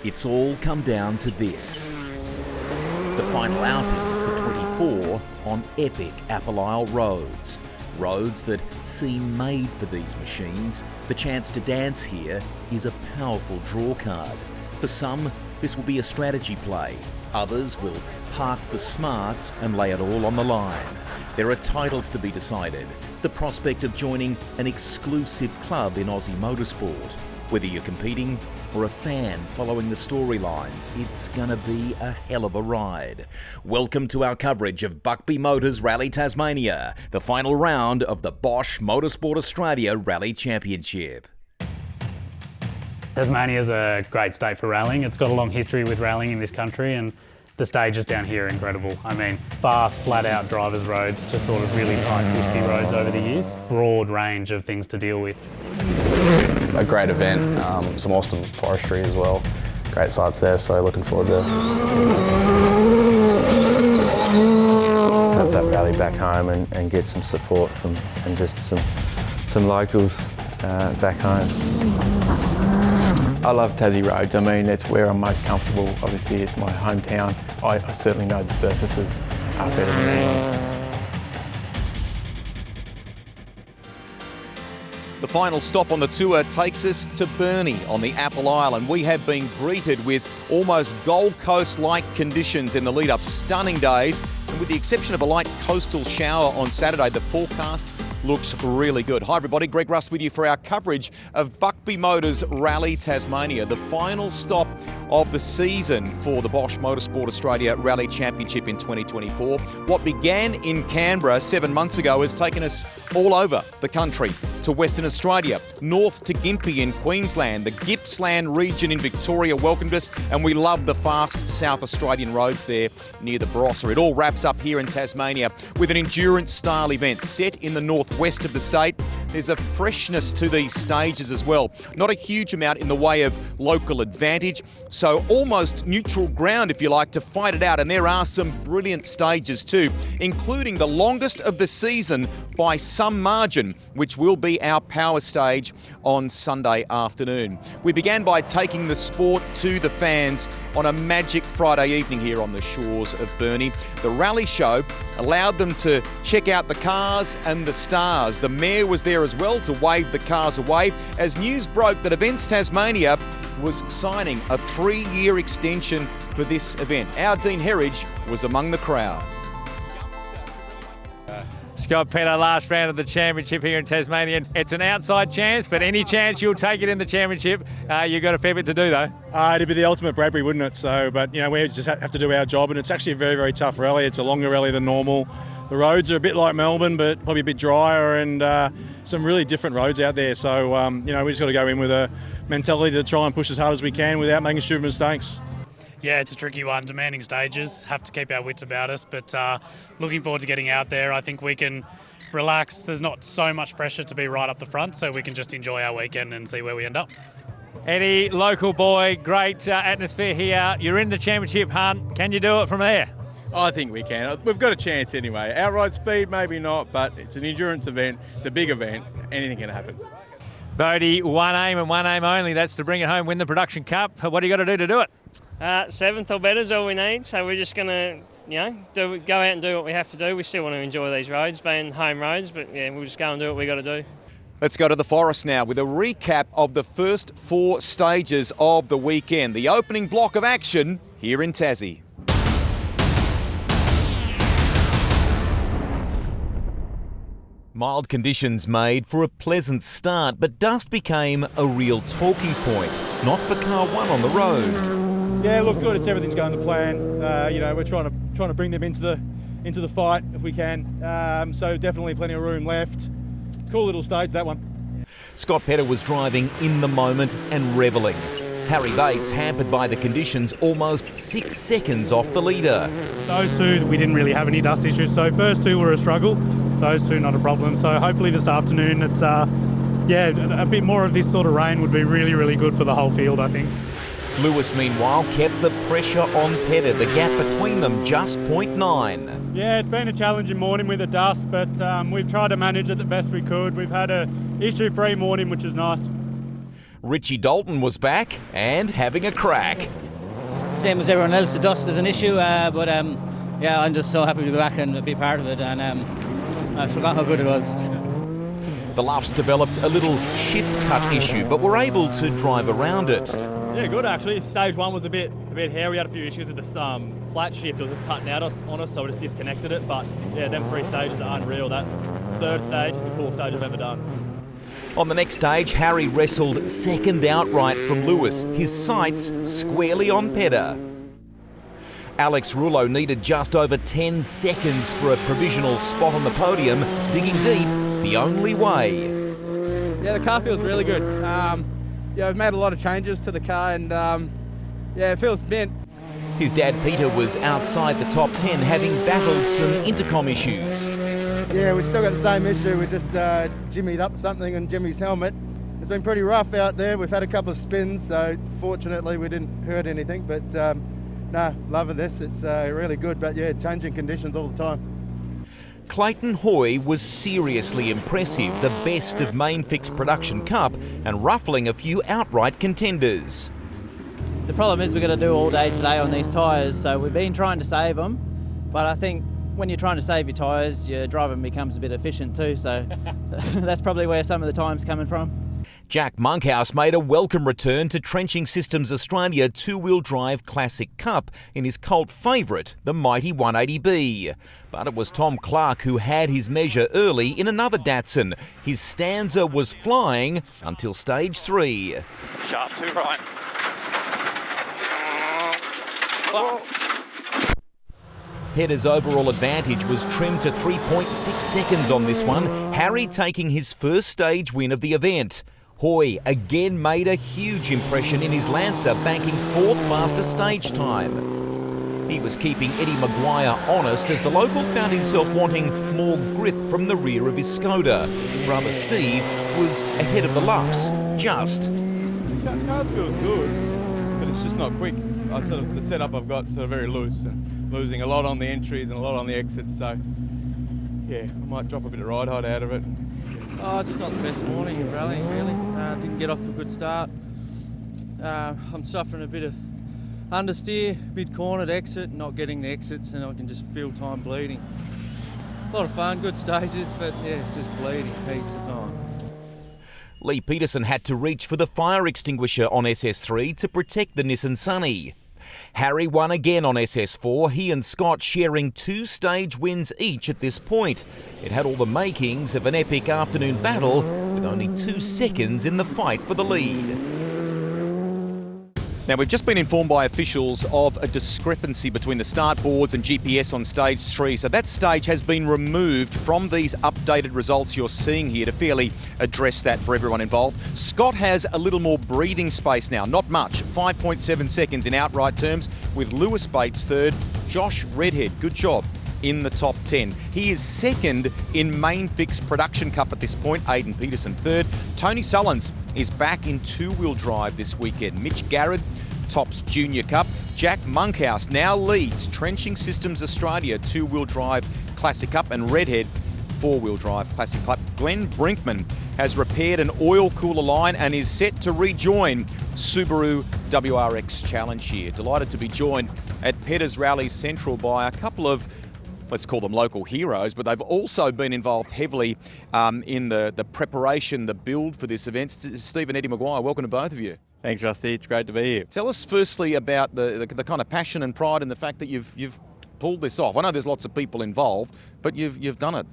It's all come down to this. The final outing for 24 on epic Apple Isle roads. Roads that seem made for these machines. The chance to dance here is a powerful draw card. For some, this will be a strategy play. Others will park the smarts and lay it all on the line. There are titles to be decided. The prospect of joining an exclusive club in Aussie motorsport. Whether you're competing or a fan following the storylines, it's gonna be a hell of a ride. Welcome to our coverage of Buckby Motors Rally Tasmania, the final round of the Bosch Motorsport Australia Rally Championship. Tasmania is a great state for rallying. It's got a long history with rallying in this country, and the stages down here are incredible. I mean, fast, flat-out drivers' roads to sort of really tight, twisty roads over the years. Broad range of things to deal with. A great event, some awesome forestry as well. Great sights there, so looking forward to have that rally back home and get some support from and just some locals back home. I love Tassie roads. I mean, it's where I'm most comfortable. Obviously, it's my hometown. I certainly know the surfaces better than anyone. The final stop on the tour takes us to Burnie on the Apple Isle, and we have been greeted with almost Gold Coast-like conditions in the lead-up. Stunning days, and with the exception of a light coastal shower on Saturday, the forecast looks really good. Hi everybody, Greg Russ with you for our coverage of Buckby Motors Rally Tasmania, the final stop of the season for the Bosch Motorsport Australia Rally Championship in 2024. What began in Canberra 7 months ago has taken us all over the country, to Western Australia, north to Gympie in Queensland. The Gippsland region in Victoria welcomed us, and we love the fast South Australian roads there near the Barossa. It all wraps up here in Tasmania with an endurance-style event set in the northwest of the state. There's a freshness to these stages as well. Not a huge amount in the way of local advantage, so almost neutral ground, if you like, to fight it out. And there are some brilliant stages too, including the longest of the season by some margin, which will be our power stage on Sunday afternoon. We began by taking the sport to the fans on a magic Friday evening here on the shores of Burnie. The rally show allowed them to check out the cars and the stars. The mayor was there as well to wave the cars away as news broke that Events Tasmania was signing a 3-year extension for this event. Our Dean Herridge was among the crowd. Scott Petto, last round of the championship here in Tasmania. It's an outside chance, but any chance you'll take it in the championship. You've got a fair bit to do though. It'd be the ultimate Bradbury, wouldn't it? So, but you know, we just have to do our job, and it's actually a very, very tough rally. It's a longer rally than normal. The roads are a bit like Melbourne, but probably a bit drier, and some really different roads out there. So, you know, we just got to go in with a mentality to try and push as hard as we can without making stupid mistakes. Yeah, it's a tricky one. Demanding stages, have to keep our wits about us, but looking forward to getting out there. I think we can relax. There's not so much pressure to be right up the front, so we can just enjoy our weekend and see where we end up. Eddie, local boy, great atmosphere here. You're in the championship hunt. Can you do it from there? I think we can. We've got a chance anyway. Outright speed, maybe not, but it's an endurance event. It's a big event. Anything can happen. Bodie, one aim and one aim only. That's to bring it home, win the Production Cup. What do you got to do it? 7th or better is all we need, so we're just going to, you know, go out and do what we have to do. We still want to enjoy these roads, being home roads, but yeah, we'll just go and do what we got to do. Let's go to the forest now with a recap of the first 4 stages of the weekend. The opening block of action here in Tassie. Mild conditions made for a pleasant start, but dust became a real talking point, not for car 1 on the road. Yeah, look good. It's everything's going to plan. You know, we're trying to bring them into the fight if we can. So definitely plenty of room left. Cool little stage, that one. Scott Petto was driving in the moment and revelling. Harry Bates, hampered by the conditions, almost 6 seconds off the leader. Those two, we didn't really have any dust issues, so first 2 were a struggle. Those 2, not a problem. So hopefully this afternoon, it's a bit more of this sort of rain would be really, really good for the whole field, I think. Lewis, meanwhile, kept the pressure on Petto, the gap between them just 0.9. Yeah, it's been a challenging morning with the dust, but we've tried to manage it the best we could. We've had a issue-free morning, which is nice. Richie Dalton was back and having a crack. Same as everyone else, the dust is an issue, but yeah, I'm just so happy to be back and be part of it, and I forgot how good it was. The Luffs developed a little shift cut issue, but were able to drive around it. Yeah, good actually. Stage 1 was a bit hairy. We had a few issues with this flat shift. It was just cutting out on us, so we just disconnected it. But yeah, them 3 stages are unreal. That 3rd stage is the coolest stage I've ever done. On the next stage, Harry wrestled second outright from Lewis, his sights squarely on Pedder. Alex Rouleau needed just over 10 seconds for a provisional spot on the podium, digging deep the only way. Yeah, the car feels really good. Yeah, we've made a lot of changes to the car, and yeah, it feels mint. His dad Peter was outside the top 10, having battled some intercom issues. Yeah, we've still got the same issue. We just jimmied up something in Jimmy's helmet. It's been pretty rough out there. We've had a couple of spins, so fortunately we didn't hurt anything. But no, loving this. It's really good. But yeah, changing conditions all the time. Clayton Hoy was seriously impressive, the best of Mainfix Production Cup and ruffling a few outright contenders. The problem is we've got to do all day today on these tyres, so we've been trying to save them, but I think when you're trying to save your tyres, your driving becomes a bit efficient too, so that's probably where some of the time's coming from. Jack Monkhouse made a welcome return to Trenching Systems Australia two-wheel drive Classic Cup in his cult favourite, the mighty 180B. But it was Tom Clark who had his measure early in another Datsun. His stanza was flying until stage 3. Sharp 2 right. Pedder's overall advantage was trimmed to 3.6 seconds on this one, Harry taking his first stage win of the event. Hoy again made a huge impression in his Lancer, banking 4th fastest stage time. He was keeping Eddie Maguire honest as the local found himself wanting more grip from the rear of his Skoda. Brother Steve was ahead of the Luffs, just. The car feels good, but it's just not quick. The setup I've got is sort of very loose and losing a lot on the entries and a lot on the exits, so yeah, I might drop a bit of ride height out of it. Oh, it's just not the best morning in rallying, really. Didn't get off to a good start. I'm suffering a bit of understeer, mid-cornered exit, not getting the exits, and I can just feel time bleeding. A lot of fun, good stages, but yeah, it's just bleeding heaps of time. Lee Peterson had to reach for the fire extinguisher on SS3 to protect the Nissan Sunny. Harry won again on SS4, he and Scott sharing 2 stage wins each at this point. It had all the makings of an epic afternoon battle, with only 2 seconds in the fight for the lead. Now, we've just been informed by officials of a discrepancy between the start boards and GPS on stage 3. So that stage has been removed from these updated results you're seeing here to fairly address that for everyone involved. Scott has a little more breathing space now, not much, 5.7 seconds in outright terms, with Lewis Bates third, Josh Redhead, good job, in the top 10. He is second in Mainfix Production Cup at this point, Aidan Peterson third. Tony Sullins is back in two-wheel drive this weekend. Mitch Garrett tops Junior Cup. Jack Monkhouse now leads Trenching Systems Australia two-wheel drive Classic Cup, and Redhead four-wheel drive Classic Cup. Glenn Brinkman has repaired an oil cooler line and is set to rejoin Subaru WRX Challenge here. Delighted to be joined at Pedder's Rally Central by a couple of, let's call them local heroes, but they've also been involved heavily in the preparation, the build for this event. Steve and Eddie Maguire, welcome to both of you. Thanks, Rusty. It's great to be here. Tell us firstly about the kind of passion and pride in the fact that you've pulled this off. I know there's lots of people involved, but you've done it.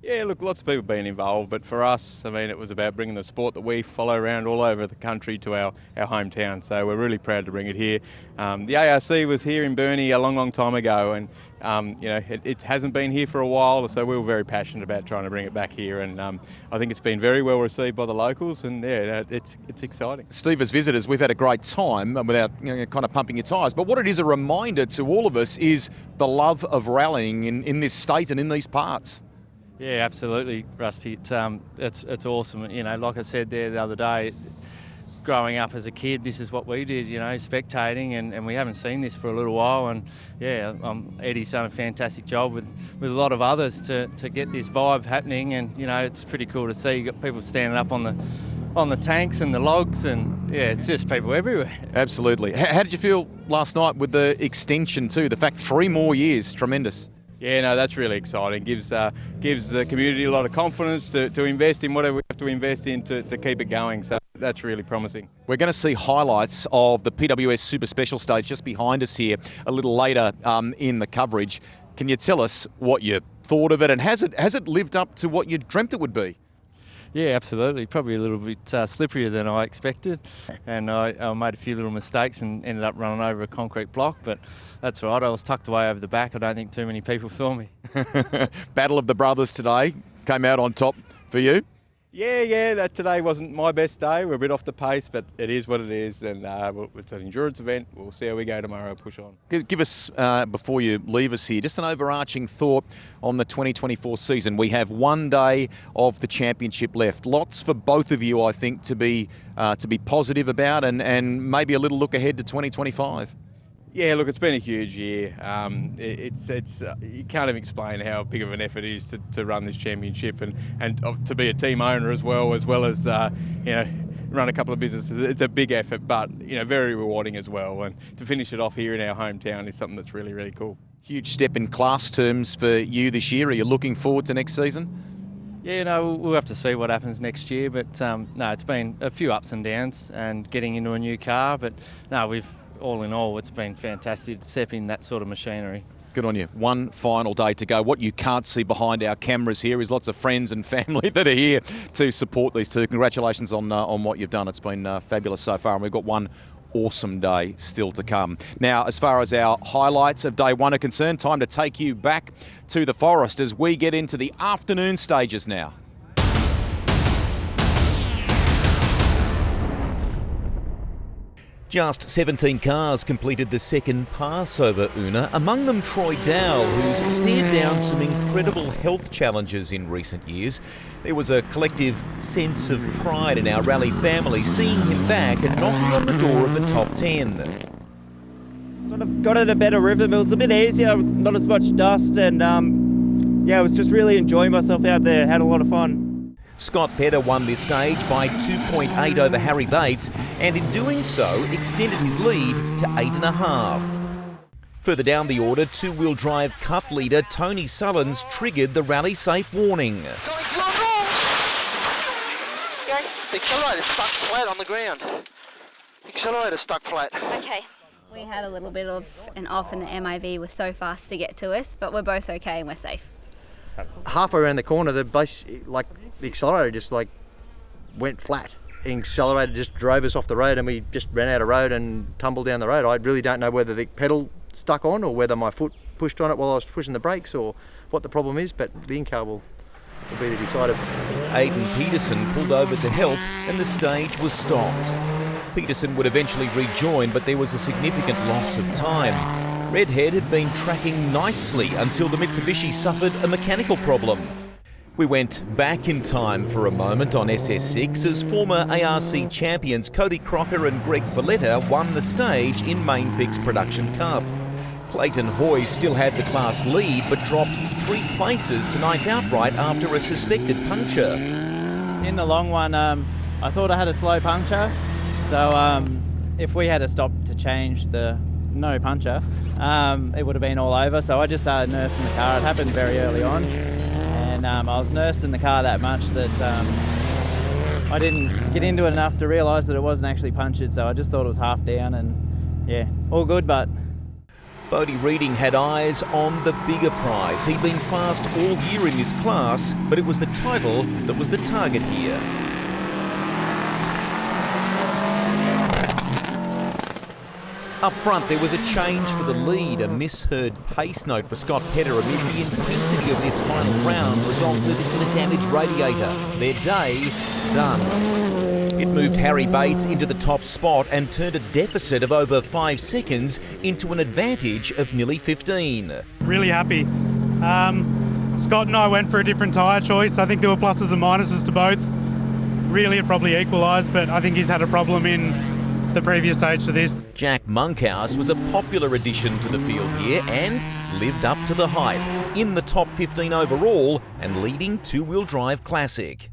Yeah, look, lots of people been involved, but for us, I mean, it was about bringing the sport that we follow around all over the country to our hometown. So we're really proud to bring it here. The ARC was here in Burnie a long, long time ago, and you know, it hasn't been here for a while, so we were very passionate about trying to bring it back here, and I think it's been very well received by the locals, and yeah, it's exciting. Steve, as visitors, we've had a great time without kind of pumping your tyres, but what it is a reminder to all of us is the love of rallying in this state and in these parts. Yeah, absolutely, Rusty. It's awesome. You know, like I said there the other day, growing up as a kid, this is what we did, you know, spectating, and we haven't seen this for a little while. And yeah, Eddie's done a fantastic job with a lot of others to get this vibe happening. And you know, it's pretty cool to see. You got people standing up on the tanks and the logs, and yeah, it's just people everywhere. Absolutely. How did you feel last night with the extension too? The fact 3 more years, tremendous. Yeah, no, that's really exciting. Gives the community a lot of confidence to invest in whatever we have to invest in to keep it going. So that's really promising. We're going to see highlights of the PWS Super Special Stage just behind us here a little later in the coverage. Can you tell us what you thought of it, and has it lived up to what you dreamt it would be? Yeah, absolutely. Probably a little bit slipperier than I expected, and I made a few little mistakes and ended up running over a concrete block, but that's right. I was tucked away over the back. I don't think too many people saw me. Battle of the Brothers today came out on top for you. Yeah, that today wasn't my best day. We're a bit off the pace, but it is what it is, and it's an endurance event. We'll see how we go tomorrow, push on. Give us, before you leave us here, just an overarching thought on the 2024 season. We have 1 day of the championship left. Lots for both of you, I think, to be positive about, and maybe a little look ahead to 2025. Yeah, look, it's been a huge year. It's you can't even explain how big of an effort it is to run this championship and to be a team owner as well as run a couple of businesses. It's a big effort, but very rewarding as well. And to finish it off here in our hometown is something that's really, really cool. Huge step in class terms for you this year. Are you looking forward to next season? Yeah, no, we'll have to see what happens next year. But no, it's been a few ups and downs and getting into a new car. But no, all in all, it's been fantastic to step in that sort of machinery. Good on you. One final day to go. What you can't see behind our cameras here is lots of friends and family that are here to support these two. Congratulations on what you've done. It's been fabulous so far, and we've got one awesome day still to come. Now, as far as our highlights of day one are concerned, time to take you back to the forest as we get into the afternoon stages now. Just 17 cars completed the second pass over Una, among them Troy Dowell, who's stared down some incredible health challenges in recent years. There was a collective sense of pride in our rally family seeing him back and knocking on the door of the top 10. Sort of got it a better rhythm. It was a bit easier, not as much dust, and I was just really enjoying myself out there. Had a lot of fun. Scott Pedder won this stage by 2.8 over Harry Bates, and in doing so extended his lead to 8.5. Further down the order, two-wheel drive cup leader Tony Sullins triggered the rally safe warning. The accelerator stuck flat on the ground. The accelerator stuck flat. Okay. We had a little bit of an off and the MIV was so fast to get to us, but we're both okay and we're safe. Halfway around the corner, the accelerator just went flat. The accelerator just drove us off the road, and we just ran out of road and tumbled down the road. I really don't know whether the pedal stuck on or whether my foot pushed on it while I was pushing the brakes or what the problem is, but the in-car will be the decider. Aidan Peterson pulled over to help and the stage was stopped. Peterson would eventually rejoin, but there was a significant loss of time. Redhead had been tracking nicely until the Mitsubishi suffered a mechanical problem. We went back in time for a moment on SS6 as former ARC champions Cody Crocker and Greg Valletta won the stage in Mainfix Production Cup. Clayton Hoy still had the class lead but dropped 3 places to ninth outright after a suspected puncture. In the long one, I thought I had a slow puncture, so if we had to stop to change the no puncture, it would have been all over. So I just started nursing the car. It happened very early on, and I was nursing the car that much that I didn't get into it enough to realise that it wasn't actually punctured. So I just thought it was half down, and yeah, all good. But Bodie Reading had eyes on the bigger prize. He'd been fast all year in this class, but it was the title that was the target here. Up front, there was a change for the lead. A misheard pace note for Scott Pedder amid the intensity of this final round resulted in a damaged radiator. Their day done. It moved Harry Bates into the top spot and turned a deficit of over 5 seconds into an advantage of nearly 15. Really happy. Scott and I went for a different tyre choice. I think there were pluses and minuses to both. Really, it probably equalised, but I think he's had a problem in the previous stage to this. Jack Monkhouse was a popular addition to the field here and lived up to the hype. In the top 15 overall and leading two-wheel drive classic.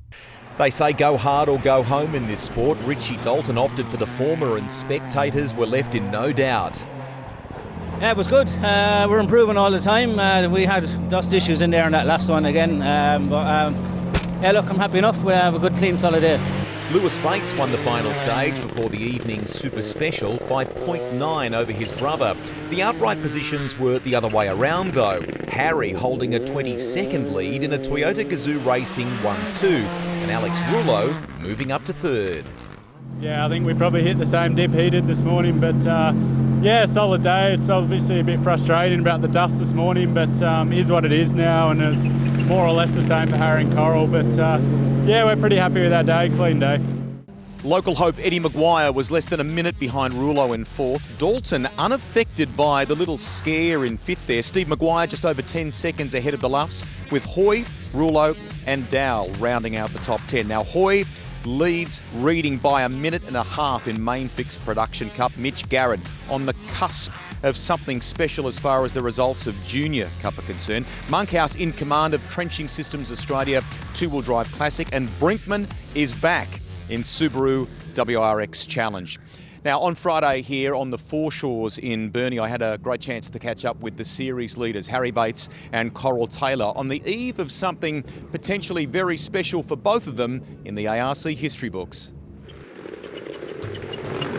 They say go hard or go home in this sport. Richie Dalton opted for the former and spectators were left in no doubt. Yeah, it was good. We're improving all the time. We had dust issues in there in that last one again. Yeah, look, I'm happy enough. We have a good, clean, solid day. Lewis Bates won the final stage before the evening's super special by 0.9 over his brother. The outright positions were the other way around though. Harry holding a 22nd lead in a Toyota Gazoo Racing 1-2 and Alex Rouleau moving up to third. Yeah, I think we probably hit the same dip he did this morning, but yeah, solid day. It's obviously a bit frustrating about the dust this morning, but is what it is now, and it's more or less the same for Harry and Coral, but yeah, we're pretty happy with our day, clean day. Local hope Eddie Maguire was less than a minute behind Rouleau in fourth. Dalton unaffected by the little scare in fifth there. Steve Maguire just over 10 seconds ahead of the Luffs, with Hoy, Rouleau and Dowell rounding out the top 10. Now Hoy leads Reading by a minute and a half in Main Fix Production Cup. Mitch Garrett on the cusp of something special as far as the results of Junior Cup are concerned. Monkhouse in command of Trenching Systems Australia two-wheel drive classic, and Brinkman is back in Subaru WRX Challenge. Now on Friday here on the foreshores in Burnie, I had a great chance to catch up with the series leaders, Harry Bates and Coral Taylor, on the eve of something potentially very special for both of them in the ARC history books.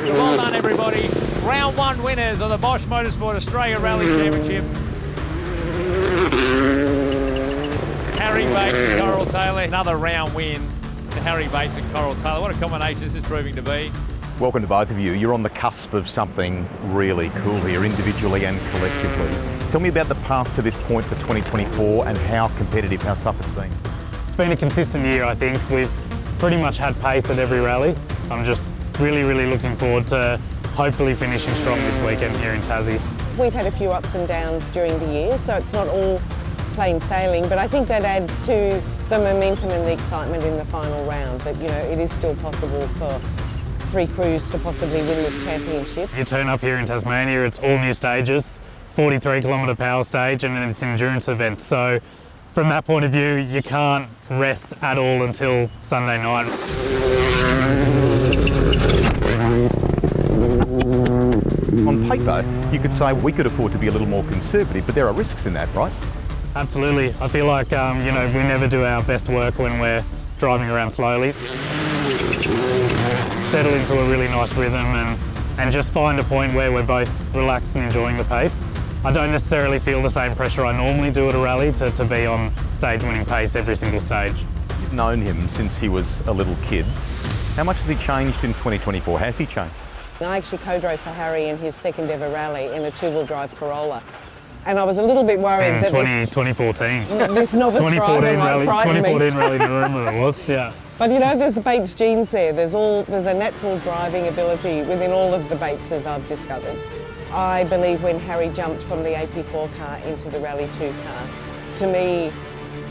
Well done, everybody. Round one winners of the Bosch Motorsport Australia Rally Championship. Harry Bates and Coral Taylor. Another round win to Harry Bates and Coral Taylor. What a combination this is proving to be. Welcome to both of you. You're on the cusp of something really cool here, individually and collectively. Tell me about the path to this point for 2024 and how competitive, how tough it's been. It's been a consistent year, I think. We've pretty much had pace at every rally. I'm just really looking forward to hopefully finishing strong this weekend here in Tassie. We've had a few ups and downs during the year, so it's not all plain sailing, but I think that adds to the momentum and the excitement in the final round, that, you know, it is still possible for three crews to possibly win this championship. You turn up here in Tasmania, it's all new stages, 43 kilometre power stage, and it's an endurance event. So from that point of view, you can't rest at all until Sunday night. On paper, you could say we could afford to be a little more conservative, but there are risks in that, right? Absolutely. I feel like, you know, we never do our best work when we're driving around slowly. Settle into a really nice rhythm and just find a point where we're both relaxed and enjoying the pace. I don't necessarily feel the same pressure I normally do at a rally to be on stage-winning pace every single stage. You've known him since he was a little kid. How much has he changed in 2024? Has he changed? I actually co-drove for Harry in his second ever rally in a two-wheel drive Corolla. And I was a little bit worried that 2014. This novice 2014 driver might frighten me. 2014 rally Narumba it was, yeah. But you know, there's the Bates genes there. There's a natural driving ability within all of the Bateses I've discovered. I believe when Harry jumped from the AP4 car into the Rally 2 car, to me,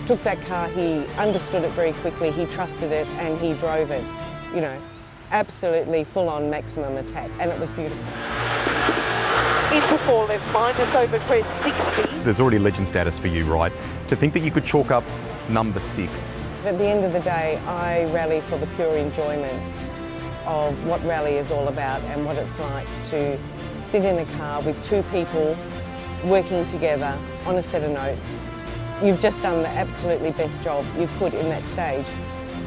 took that car, he understood it very quickly, he trusted it and he drove it, you know, absolutely full-on maximum attack, and it was beautiful. Into 4 left minus over crest 60. There's already legend status for you, right? To think that you could chalk up number 6. At the end of the day, I rally for the pure enjoyment of what rally is all about and what it's like to sit in a car with two people working together on a set of notes. You've just done the absolutely best job you could in that stage.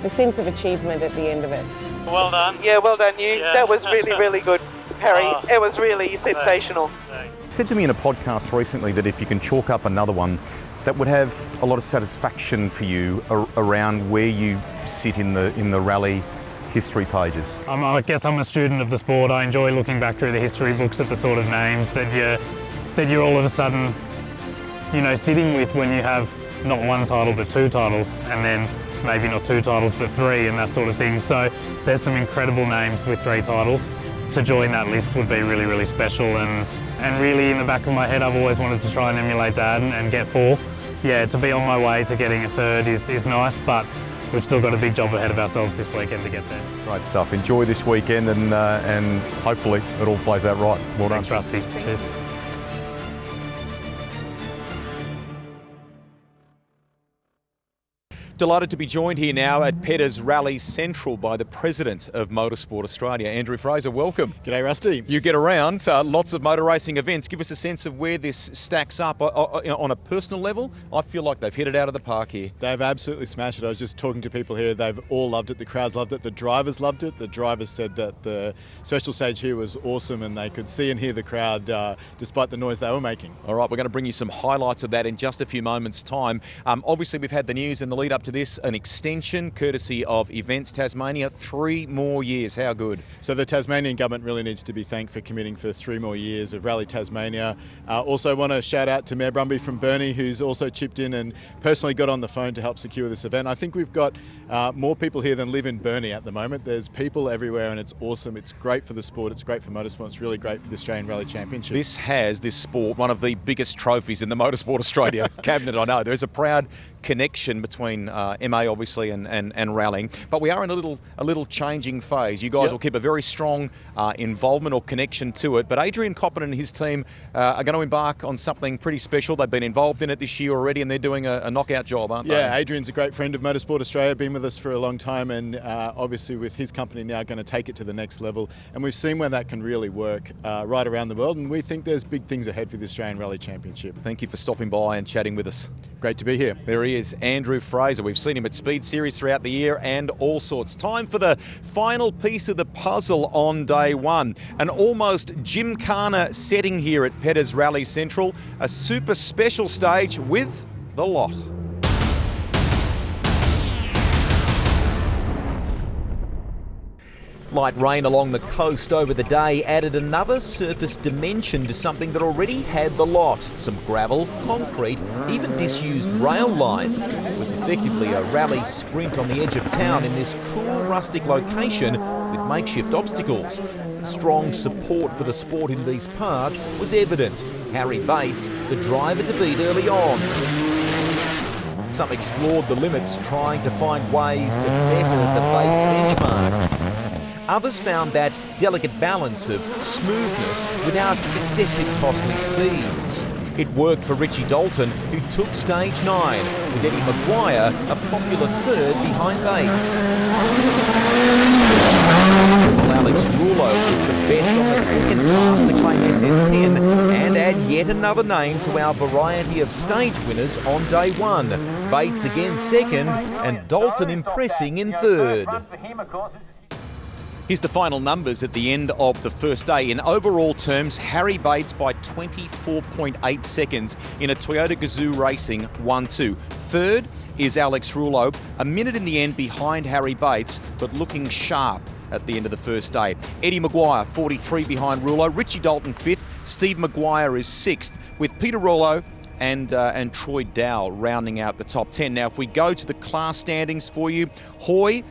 The sense of achievement at the end of it. Well done. Yeah, well done you. Yeah. That was really good, Harry. It was really sensational. You said to me in a podcast recently that if you can chalk up another one, that would have a lot of satisfaction for you around where you sit in the rally history pages. I guess I'm a student of the sport. I enjoy looking back through the history books at the sort of names that you're all of a sudden, you know, sitting with when you have not one title but 2 titles, and then maybe not 2 titles but 3 and that sort of thing. So there's some incredible names with 3 titles. To join that list would be really special, and really in the back of my head I've always wanted to try and emulate Dad and get 4. Yeah, to be on my way to getting a 3rd is nice, but we've still got a big job ahead of ourselves this weekend to get there. Great stuff. Enjoy this weekend and hopefully it all plays out right. Well done. Thanks, Rusty. Cheers. Delighted to be joined here now at Pedders Rally Central by the President of Motorsport Australia, Andrew Fraser. Welcome. G'day, Rusty. You get around lots of motor racing events. Give us a sense of where this stacks up on a personal level. I feel like they've hit it out of the park here. They've absolutely smashed it. I was just talking to people here. They've all loved it. The crowds loved it. The drivers loved it. The drivers said that the special stage here was awesome and they could see and hear the crowd despite the noise they were making. All right, we're going to bring you some highlights of that in just a few moments' time. Obviously, we've had the news in the lead up to this, an extension courtesy of Events Tasmania, 3 more years. How good? So the Tasmanian government really needs to be thanked for committing for 3 more years of Rally Tasmania. Also want to shout out to Mayor Buckby from Burnie, who's also chipped in and personally got on the phone to help secure this event. I think we've got more people here than live in Burnie at the moment. There's people everywhere and it's awesome. It's great for the sport. It's great for motorsport. It's really great for the Australian Rally Championship. This sport, one of the biggest trophies in the Motorsport Australia cabinet, I know. There's a proud connection between MA obviously and rallying, but we are in a little changing phase. You guys will keep a very strong involvement or connection to it, but Adrian Coppin and his team are going to embark on something pretty special. They've been involved in it this year already and they're doing a knockout job, aren't they? Yeah, Adrian's a great friend of Motorsport Australia, been with us for a long time, and obviously with his company now going to take it to the next level, and we've seen where that can really work right around the world, and we think there's big things ahead for the Australian Rally Championship. Thank you for stopping by and chatting with us. Great to be here. There he is, Andrew Fraser. We've seen him at Speed Series throughout the year and all sorts. Time for the final piece of the puzzle on day one. An almost gymkhana setting here at Pedders Rally Central. A super special stage with the lot. Light rain along the coast over the day added another surface dimension to something that already had the lot. Some gravel, concrete, even disused rail lines. It was effectively a rally sprint on the edge of town in this cool rustic location with makeshift obstacles. The strong support for the sport in these parts was evident. Harry Bates, the driver to beat early on. Some explored the limits, trying to find ways to better the Bates benchmark. Others found that delicate balance of smoothness without excessive costly speed. It worked for Richie Dalton, who took stage 9, with Eddie Maguire a popular third behind Bates. Well, Alex Rouleau was the best on the second pass to claim SS10 and add yet another name to our variety of stage winners on day 1. Bates again second and Dalton impressing in third. Here's the final numbers at the end of the first day. In overall terms, Harry Bates by 24.8 seconds in a Toyota Gazoo Racing 1-2. Third is Alex Rouleau, a minute in the end behind Harry Bates, but looking sharp at the end of the first day. Eddie Maguire, 43 behind Rouleau. Richie Dalton, 5th. Steve Maguire is 6th, with Peter Rouleau and Troy Dow rounding out the top 10. Now, if we go to the class standings for you, Hoy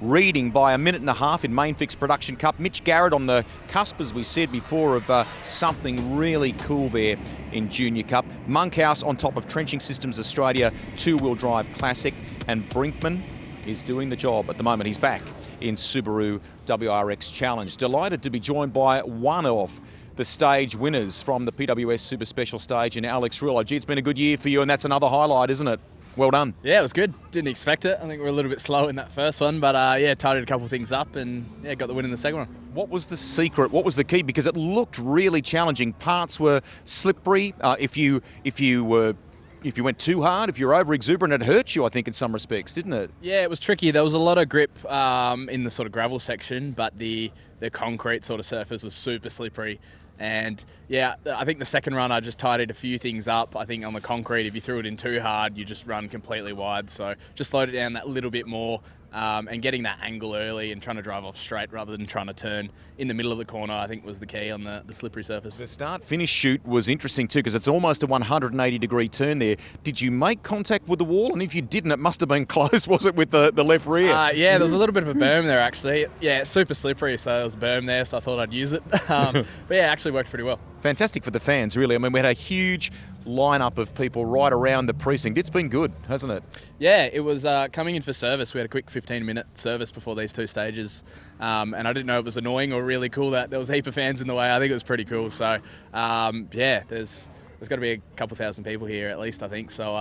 reading by a minute and a half in Mainfix Production Cup. Mitch Garrett on the cusp, as we said before, of something really cool there in Junior Cup. Monkhouse on top of Trenching Systems Australia 2-wheel drive classic, and Brinkman is doing the job at the moment. He's back in Subaru WRX Challenge. Delighted to be joined by one of the stage winners from the PWS Super Special Stage in Alex Rouleau. Gee, it's been a good year for you, and that's another highlight, isn't it? Well done. Yeah, it was good. Didn't expect it. I think we were a little bit slow in that first one, but tidied a couple of things up and got the win in the second one. What was the secret? What was the key? Because it looked really challenging. Parts were slippery. If you went too hard, if you were over exuberant, it hurt you, I think, in some respects, didn't it? Yeah, it was tricky. There was a lot of grip in the sort of gravel section, but the concrete sort of surface was super slippery. And yeah, I think the second run I just tidied a few things up. I think on the concrete, if you threw it in too hard, you just run completely wide. So just slowed it down that little bit more. And getting that angle early and trying to drive off straight rather than trying to turn in the middle of the corner, I think was the key on the slippery surface. The start-finish shoot was interesting too, because it's almost a 180-degree turn there. Did you make contact with the wall? And if you didn't, it must have been close, was it, with the left rear? Yeah, there was a little bit of a berm there, actually. Yeah, it's super slippery, so there was a berm there, so I thought I'd use it. But yeah, it actually worked pretty well. Fantastic for the fans, really. I mean, we had a huge lineup of people right around the precinct. It's been good, hasn't it? Yeah, it was coming in for service. We had a quick 15-minute service before these 2 stages, and I didn't know it was annoying or really cool that there was a heap of fans in the way. I think it was pretty cool. So, there's got to be a couple thousand people here at least, I think. So,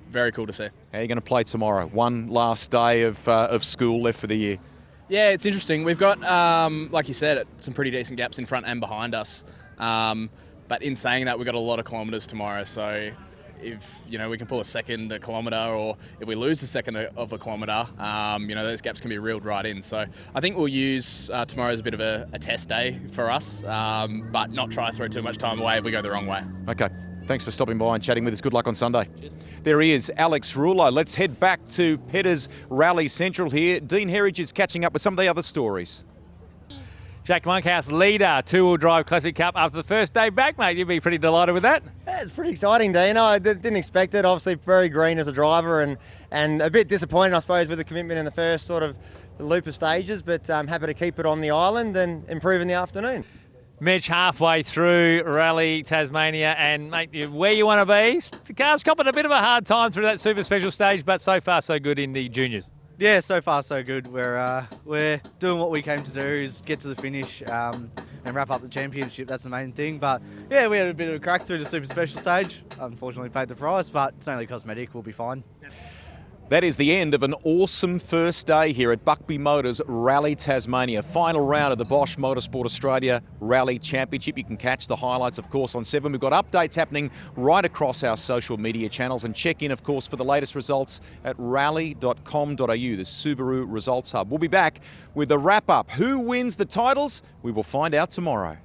very cool to see. How are you going to play tomorrow? One last day of school left for the year. Yeah, it's interesting. We've got, like you said, some pretty decent gaps in front and behind us. But in saying that, we've got a lot of kilometres tomorrow. So if we can pull a second a kilometre, or if we lose the second of a kilometre, those gaps can be reeled right in. So I think we'll use tomorrow as a bit of a test day for us, but not try to throw too much time away if we go the wrong way. Okay. Thanks for stopping by and chatting with us. Good luck on Sunday. Cheers. There he is, Alex Rouleau. Let's head back to Petters Rally Central here. Dean Herridge is catching up with some of the other stories. Jack Monkhouse, leader, two-wheel drive Classic Cup after the first day back, mate. You'd be pretty delighted with that. Yeah, it's pretty exciting, Dean. I didn't expect it. Obviously, very green as a driver, and a bit disappointed, I suppose, with the commitment in the first sort of loop of stages. But I'm happy to keep it on the island and improve in the afternoon. Mitch, halfway through Rally Tasmania, and mate, where you want to be. The car's copping a bit of a hard time through that super special stage, but so far so good in the juniors. Yeah, so far so good. We're doing what we came to do, is get to the finish and wrap up the championship. That's the main thing. But yeah, we had a bit of a crack through the super special stage. Unfortunately, paid the price, but it's only cosmetic. We'll be fine. That is the end of an awesome first day here at Buckby Motors Rally Tasmania. Final round of the Bosch Motorsport Australia Rally Championship. You can catch the highlights, of course, on 7. We've got updates happening right across our social media channels, and check in, of course, for the latest results at rally.com.au, the Subaru Results Hub. We'll be back with a wrap-up. Who wins the titles? We will find out tomorrow.